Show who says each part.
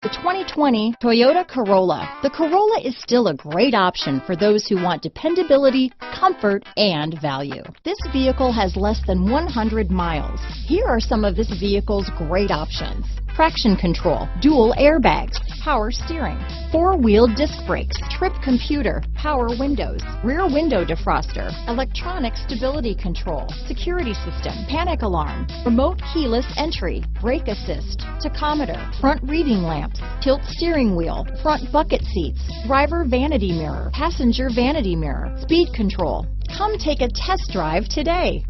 Speaker 1: The 2020 Toyota Corolla. The Corolla is still a great option for those who want dependability, comfort, and value. This vehicle has less than 100 miles. Here are some of this vehicle's great options: traction control, dual airbags, power steering, four-wheel disc brakes, trip computer, power windows, rear window defroster, electronic stability control, security system, panic alarm, remote keyless entry, brake assist, tachometer, front reading lamps, tilt steering wheel, front bucket seats, driver vanity mirror, passenger vanity mirror, speed control. Come take a test drive today.